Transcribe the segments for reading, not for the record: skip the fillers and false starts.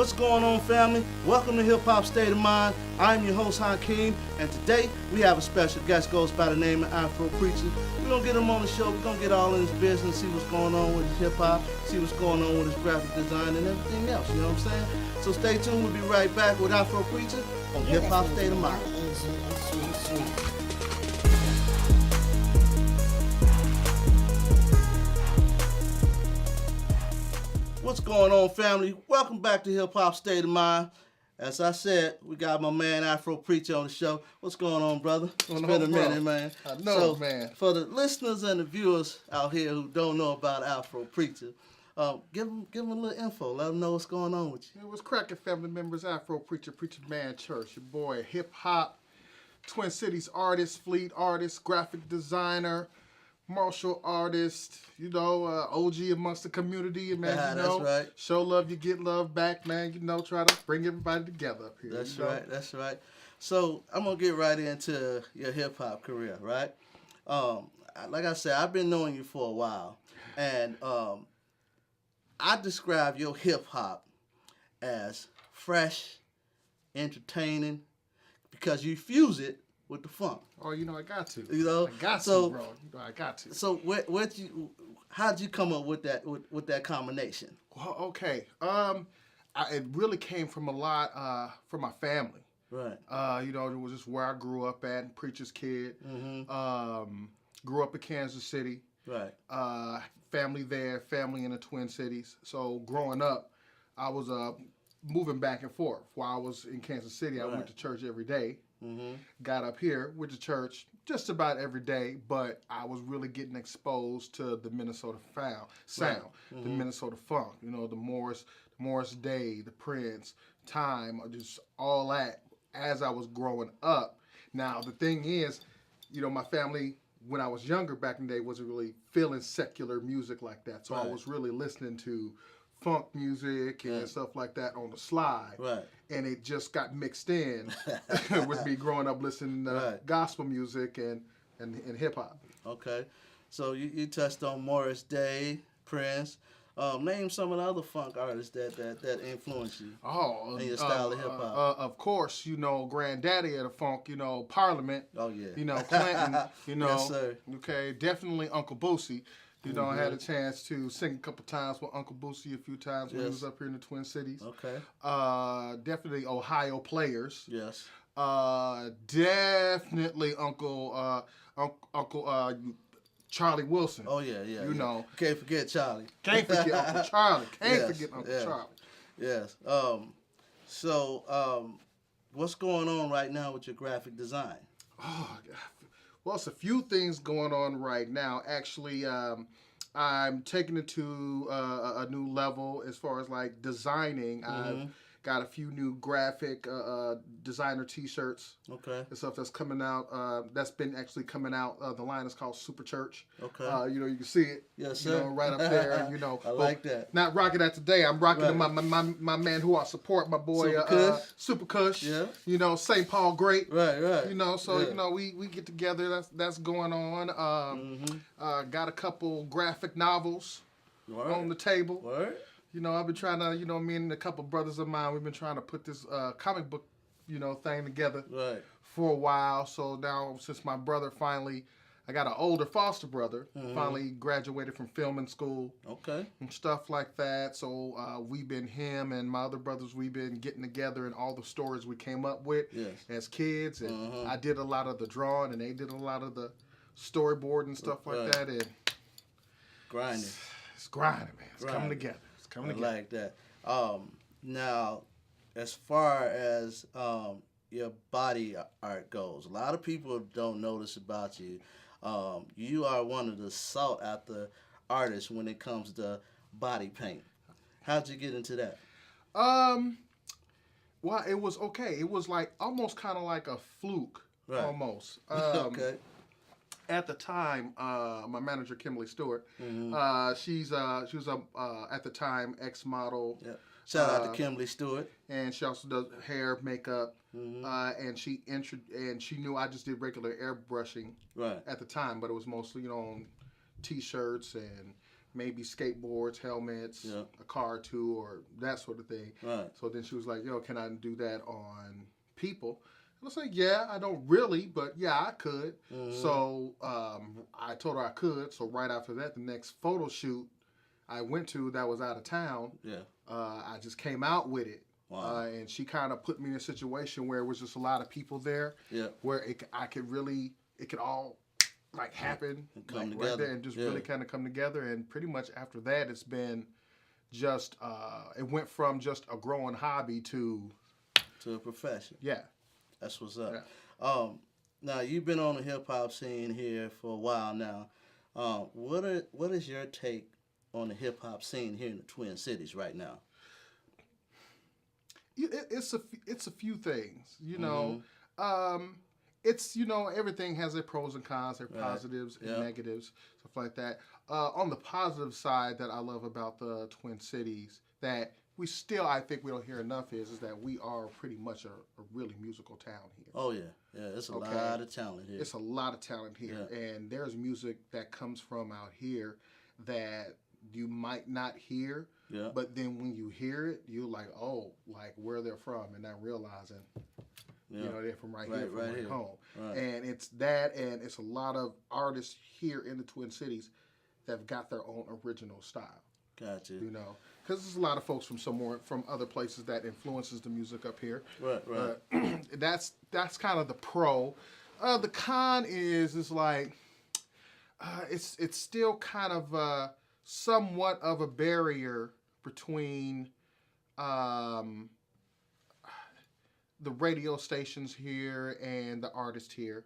What's going on, family? Welcome to Hip Hop State of Mind. I'm your host, Hakeem, and today we have a special guest goes by the name of Afro Preacha. We're going to get him on the show. We're going to get all in his business, see what's going on with his hip hop, see what's going on with his graphic design and everything else, you know what I'm saying? So stay tuned. We'll be right back with Afro Preacha on Hip Hop State of Mind. What's going on, family? Welcome back to Hip Hop State of Mind. As I said, we got my man Afro Preacha on the show. What's going on, brother? It's been a minute, man. I know, man. For the listeners and the viewers out here who don't know about Afro Preacha, give them a little info. Let them know what's going on with you. It was cracking, family members. Afro Preacha, Preacher Man Church. Your boy, hip hop, Twin Cities artist, fleet artist, graphic designer, martial artist, OG amongst the community, man. That's right. Show love, you get love back, man. Try to bring everybody together up here. That's right. That's right. So I'm gonna get right into your hip hop career, right? Like I said, I've been knowing you for a while, and I describe your hip hop as fresh, entertaining, because you fuse it with the funk. Oh, I got to. I got to, bro. I got to. So how'd you come up with that combination? Well, okay. It really came from a lot from my family. Right. It was just where I grew up at, preacher's kid. Mm-hmm. Grew up in Kansas City. Right. Family there, family in the Twin Cities. So growing up, I was moving back and forth. While I was in Kansas City, I went to church every day. Mm-hmm. Got up here, went to church just about every day, but I was really getting exposed to the Minnesota sound, the Minnesota funk. The Morris Day, the Prince, Time, just all that as I was growing up. Now the thing is, my family, when I was younger back in the day, wasn't really feeling secular music like that, so I was really listening to funk music and stuff like that on the slide. Right. And it just got mixed in with me growing up listening to gospel music and hip hop. Okay. So you touched on Morris Day, Prince. Name some of the other funk artists that influenced you in your style of hip hop. Of course, granddaddy of the funk, Parliament. Oh yeah. Clinton, Yes, sir. Okay, definitely Uncle Boosie. I had a chance to sing a couple times with Uncle Boosie a few times when he was up here in the Twin Cities. Okay. Definitely Ohio Players. Yes. Definitely Uncle Charlie Wilson. Oh yeah. Can't forget Charlie. Can't forget Uncle Charlie. Can't forget Uncle Charlie. Yes. So what's going on right now with your graphic design? Oh, God. Well, it's a few things going on right now. Actually, I'm taking it to a new level as far as like designing. I've got a few new graphic designer T-shirts. Okay. And stuff that's coming out. That's been actually coming out. The line is called Super Church. Okay. You can see it. Yes, sir. Right up there. I like that. Not rocking that today. I'm rocking to my man who I support, my boy Super Kush. Yeah. St. Paul Great. Right. We get together. That's going on. Got a couple graphic novels on the table. Word. I've been trying to, me and a couple brothers of mine, we've been trying to put this comic book, thing together for a while. So now, since my brother I got an older foster brother, finally graduated from filming school. Okay. And stuff like that. So him and my other brothers, we've been getting together and all the stories we came up with as kids. And I did a lot of the drawing and they did a lot of the storyboard and stuff like that. And grinding. It's grinding, man. It's coming together. I like that. Now, as far as your body art goes, a lot of people don't notice about you. You are one of the sought after artists when it comes to body paint. How'd you get into that? Well, it was okay. It was like almost kind of like a fluke, almost. Okay. At the time, my manager Kimberly Stewart, she was at the time ex-model. Yep. Shout out to Kimberly Stewart. And she also does hair, makeup, and she knew I just did regular airbrushing at the time, but it was mostly on T-shirts and maybe skateboards, helmets, Yeah. a car or two, or that sort of thing. Right. So then she was like, yo, can I do that on people? And I was like, yeah, I don't really, but yeah, I could. So I told her I could. So right after that, the next photo shoot I went to that was out of town, I just came out with it. Wow. And she kind of put me in a situation where it was just a lot of people there, where it could all like happen and come like, together. right there and just really kind of come together. And pretty much after that, it's been just it went from just a growing hobby to a profession. Yeah, that's what's up. Yeah. Now you've been on the hip hop scene here for a while now. What is your take on the hip hop scene here in the Twin Cities right now? It's a few things, you know. It's, you know, everything has their pros and cons, their positives and negatives, stuff like that. On the positive side that I love about the Twin Cities that we still, I think we don't hear enough is that we are pretty much a really musical town here. Oh, yeah. Yeah, it's a lot of talent here. It's a lot of talent here. Yeah. And there's music that comes from out here that you might not hear. Yeah. But then when you hear it, you're like, oh, like where they're from, and not realizing, you know, they're from right here, from home. Right. And it's that, and it's a lot of artists here in the Twin Cities that have got their own original style. Gotcha. You know, because there's a lot of folks from other places that influences the music up here. Right. That's kind of the pro. The con is like it's still kind of somewhat of a barrier between the radio stations here and the artist here.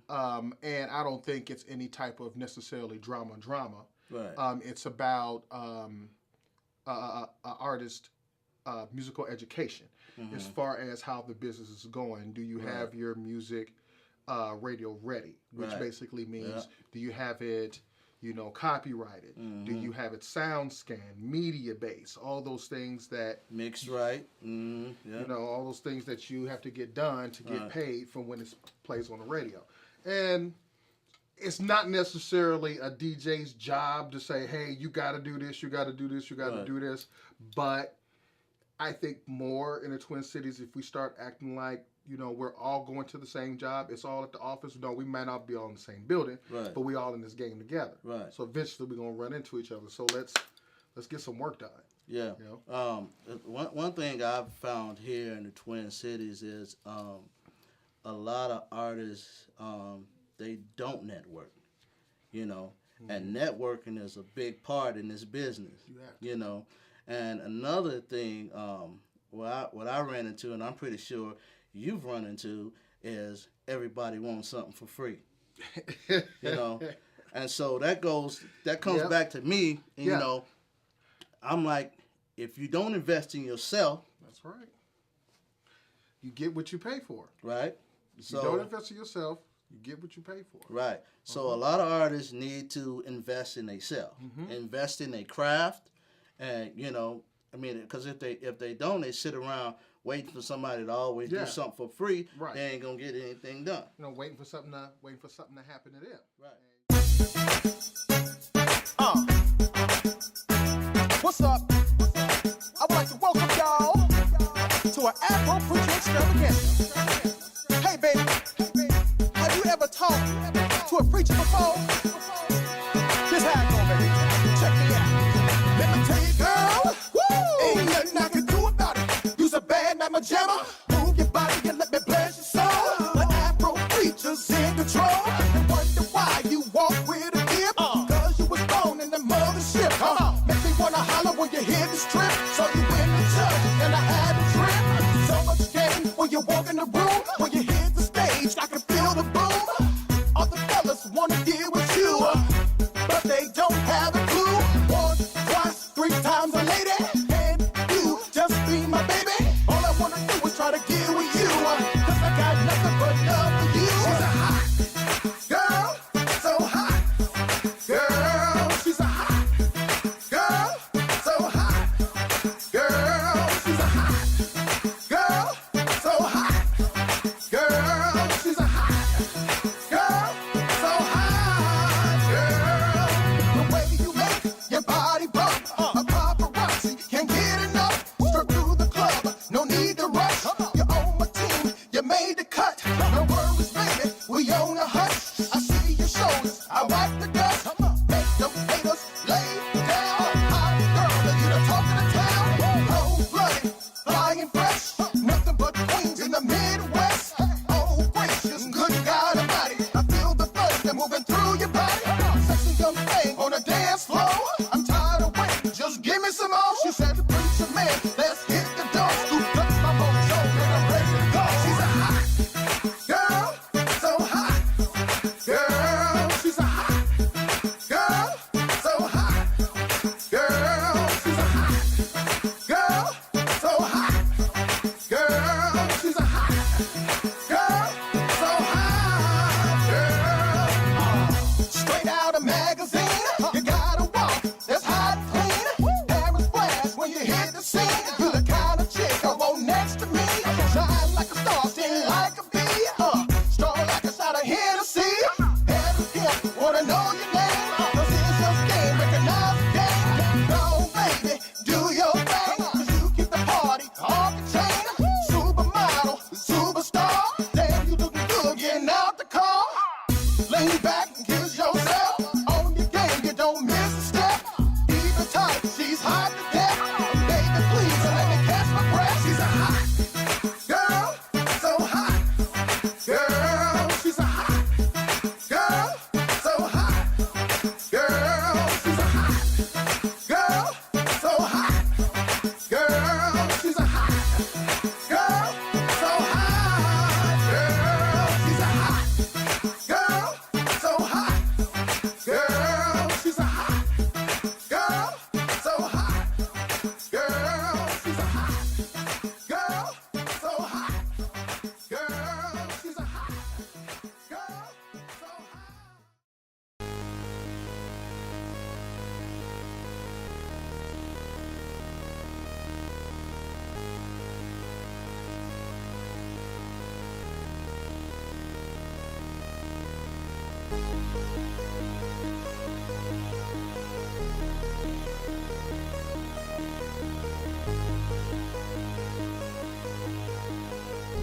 And I don't think it's any type of necessarily drama. Right. It's about artist musical education as far as how the business is going. Do you have your music radio ready? Which basically means do you have it, you know, copyrighted? Do you have it sound scanned, media based? All those things that mixed right. You know, all those things that you have to get done to get paid from when it plays on the radio. And it's not necessarily a DJ's job to say, hey, you got to do this, you got to do this, you got to do this. But I think more in the Twin Cities, if we start acting like, you know, we're all going to the same job, it's all at the office. No, we might not be all in the same building, but we all in this game together. Right. So eventually we're going to run into each other. So let's get some work done. Yeah. You know? One thing I've found here in the Twin Cities is a lot of artists, they don't network, you know, and networking is a big part in this business, you know. And another thing, what I ran into, and I'm pretty sure you've run into, is everybody wants something for free, you know. And so that comes back to me, and, you know, I'm like, if you don't invest in yourself. That's right. You get what you pay for. Right. If you don't invest in yourself, you get what you pay for. Right. So a lot of artists need to invest in themselves, invest in their craft, and, you know, I mean, because if they don't, they sit around waiting for somebody to always do something for free. Right. They ain't gonna get anything done. You know, waiting for something to happen to them. Right. What's up? I would like to welcome y'all to an Afro Preacha extravaganza. Hey, baby, have you ever talked to a preacher before? This how it go, baby. Check me out. Let me tell you, girl, ain't nothing I can do about it. You's a bad mama jammer. Move your body and let me bless your soul. The Afro Preacha's in control. And wonder why you walk with a dip.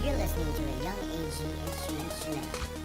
You're listening to a Young AG Instruments Unit.